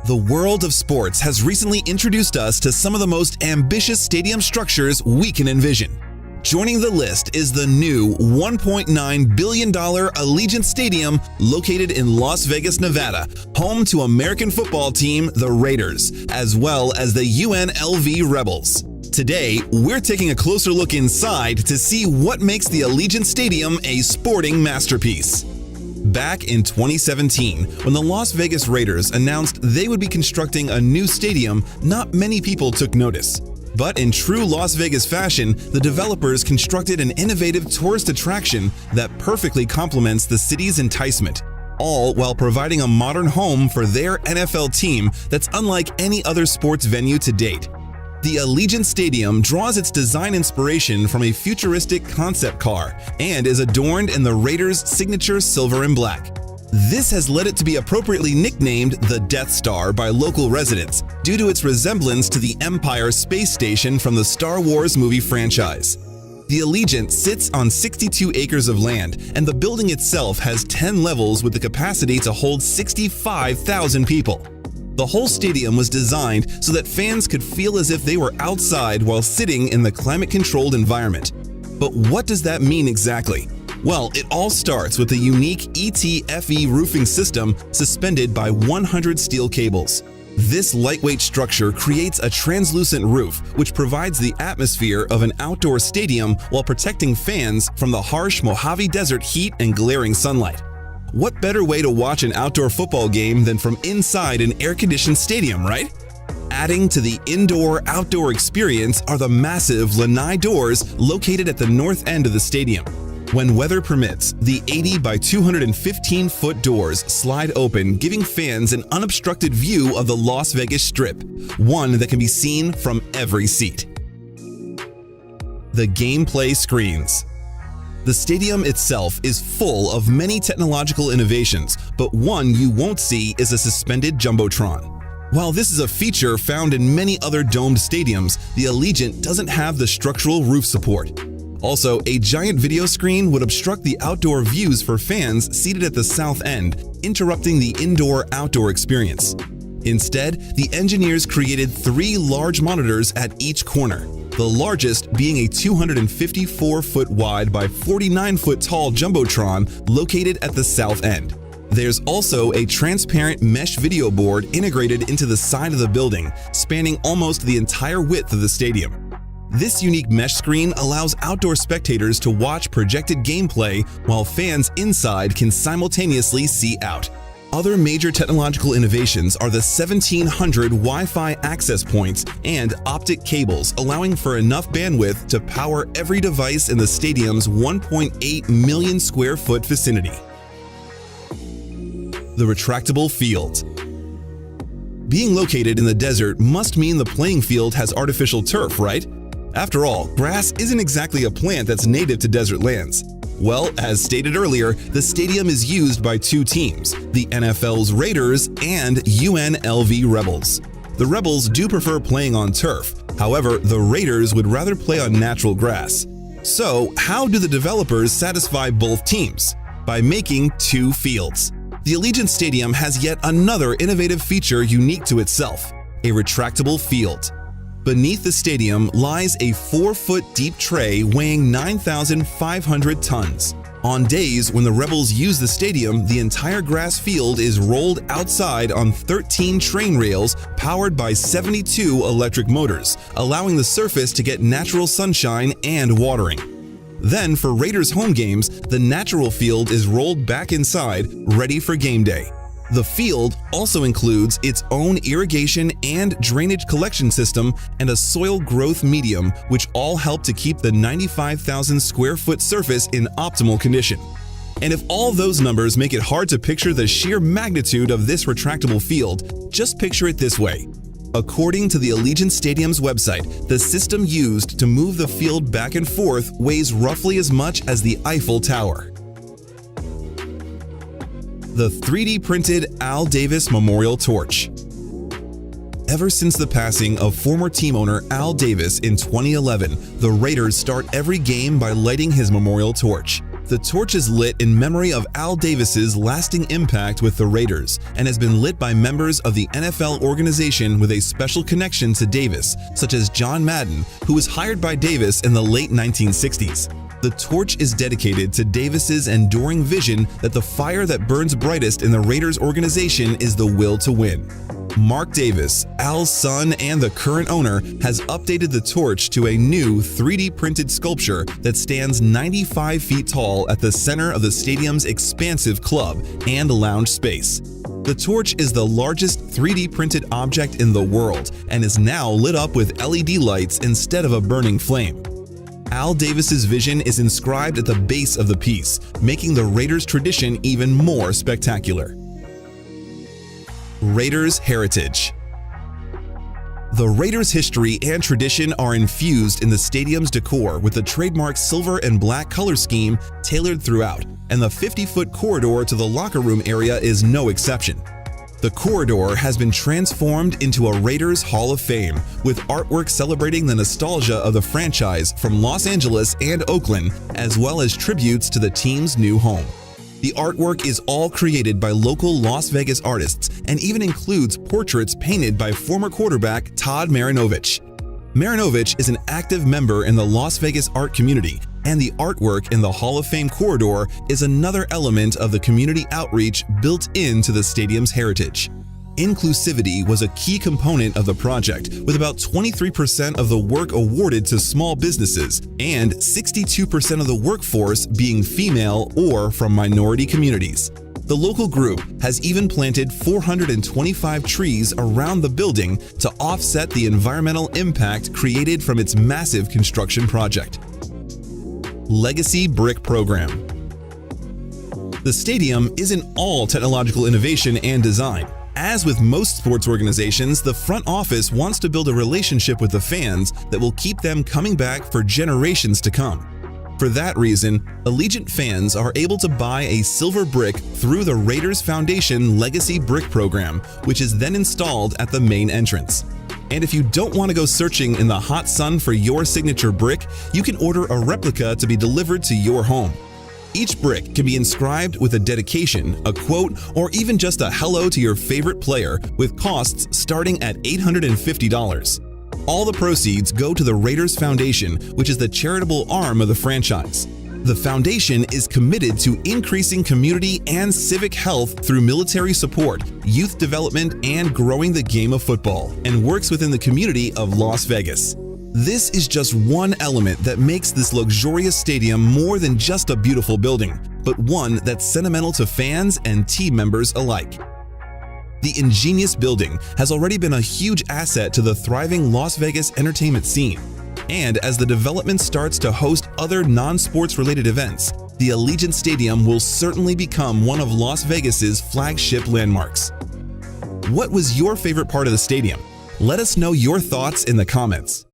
The world of sports has recently introduced us to some of the most ambitious stadium structures we can envision. Joining the list is the new $1.9 billion Allegiant Stadium located in Las Vegas, Nevada, home to American football team the Raiders, as well as the UNLV Rebels. Today, we're taking a closer look inside to see what makes the Allegiant Stadium a sporting masterpiece. Back in 2017, when the Las Vegas Raiders announced they would be constructing a new stadium, not many people took notice. But in true Las Vegas fashion, the developers constructed an innovative tourist attraction that perfectly complements the city's enticement, all while providing a modern home for their NFL team that's unlike any other sports venue to date. The Allegiant Stadium draws its design inspiration from a futuristic concept car and is adorned in the Raiders' signature silver and black. This has led it to be appropriately nicknamed the Death Star by local residents due to its resemblance to the Empire Space Station from the Star Wars movie franchise. The Allegiant sits on 62 acres of land, and the building itself has 10 levels with the capacity to hold 65,000 people. The whole stadium was designed so that fans could feel as if they were outside while sitting in the climate-controlled environment. But what does that mean exactly? Well, it all starts with a unique ETFE roofing system suspended by 100 steel cables. This lightweight structure creates a translucent roof, which provides the atmosphere of an outdoor stadium while protecting fans from the harsh Mojave Desert heat and glaring sunlight. What better way to watch an outdoor football game than from inside an air-conditioned stadium, right? Adding to the indoor-outdoor experience are the massive lanai doors located at the north end of the stadium. When weather permits, the 80 by 215-foot doors slide open, giving fans an unobstructed view of the Las Vegas Strip, one that can be seen from every seat. The gameplay screens. The stadium itself is full of many technological innovations, but one you won't see is a suspended Jumbotron. While this is a feature found in many other domed stadiums, the Allegiant doesn't have the structural roof support. Also, a giant video screen would obstruct the outdoor views for fans seated at the south end, interrupting the indoor-outdoor experience. Instead, the engineers created 3 large monitors at each corner, the largest being a 254-foot wide by 49-foot tall Jumbotron located at the south end. There's also a transparent mesh video board integrated into the side of the building, spanning almost the entire width of the stadium. This unique mesh screen allows outdoor spectators to watch projected gameplay while fans inside can simultaneously see out. Other major technological innovations are the 1,700 Wi-Fi access points and optic cables, allowing for enough bandwidth to power every device in the stadium's 1.8 million square foot vicinity. The retractable field. Being located in the desert must mean the playing field has artificial turf, right? After all, grass isn't exactly a plant that's native to desert lands. Well, as stated earlier, the stadium is used by 2 teams, the NFL's Raiders and UNLV Rebels. The Rebels do prefer playing on turf. However, the Raiders would rather play on natural grass. So, how do the developers satisfy both teams? By making 2 fields. The Allegiant Stadium has yet another innovative feature unique to itself, a retractable field. Beneath the stadium lies a 4-foot deep tray weighing 9,500 tons. On days when the Rebels use the stadium, the entire grass field is rolled outside on 13 train rails powered by 72 electric motors, allowing the surface to get natural sunshine and watering. Then, for Raiders home games, the natural field is rolled back inside, ready for game day. The field also includes its own irrigation and drainage collection system and a soil growth medium, which all help to keep the 95,000 square foot surface in optimal condition. And if all those numbers make it hard to picture the sheer magnitude of this retractable field, just picture it this way. According to the Allegiant Stadium's website, the system used to move the field back and forth weighs roughly as much as the Eiffel Tower. The 3D printed Al Davis Memorial Torch. Ever since the passing of former team owner Al Davis in 2011, the Raiders start every game by lighting his memorial torch. The torch is lit in memory of Al Davis's lasting impact with the Raiders and has been lit by members of the NFL organization with a special connection to Davis, such as John Madden, who was hired by Davis in the late 1960s. The torch is dedicated to Davis's enduring vision that the fire that burns brightest in the Raiders organization is the will to win. Mark Davis, Al's son and the current owner, has updated the torch to a new 3D printed sculpture that stands 95 feet tall at the center of the stadium's expansive club and lounge space. The torch is the largest 3D printed object in the world and is now lit up with LED lights instead of a burning flame. Al Davis's vision is inscribed at the base of the piece, making the Raiders' tradition even more spectacular. Raiders heritage. The Raiders' history and tradition are infused in the stadium's decor with the trademark silver and black color scheme tailored throughout, and the 50-foot corridor to the locker room area is no exception. The corridor has been transformed into a Raiders Hall of Fame, with artwork celebrating the nostalgia of the franchise from Los Angeles and Oakland, as well as tributes to the team's new home. The artwork is all created by local Las Vegas artists and even includes portraits painted by former quarterback Todd Marinovich. Marinovich is an active member in the Las Vegas art community, and the artwork in the Hall of Fame corridor is another element of the community outreach built into the stadium's heritage. Inclusivity was a key component of the project, with about 23% of the work awarded to small businesses and 62% of the workforce being female or from minority communities. The local group has even planted 425 trees around the building to offset the environmental impact created from its massive construction project. Legacy Brick Program. The stadium isn't all technological innovation and design. As with most sports organizations, the front office wants to build a relationship with the fans that will keep them coming back for generations to come. For that reason, Allegiant fans are able to buy a silver brick through the Raiders Foundation Legacy Brick Program, which is then installed at the main entrance. And if you don't want to go searching in the hot sun for your signature brick, you can order a replica to be delivered to your home. Each brick can be inscribed with a dedication, a quote, or even just a hello to your favorite player, with costs starting at $850. All the proceeds go to the Raiders Foundation, which is the charitable arm of the franchise. The foundation is committed to increasing community and civic health through military support, youth development, and growing the game of football, and works within the community of Las Vegas. This is just one element that makes this luxurious stadium more than just a beautiful building, but one that's sentimental to fans and team members alike. The ingenious building has already been a huge asset to the thriving Las Vegas entertainment scene. And as the development starts to host other non-sports related events, the Allegiant Stadium will certainly become one of Las Vegas's flagship landmarks. What was your favorite part of the stadium? Let us know your thoughts in the comments.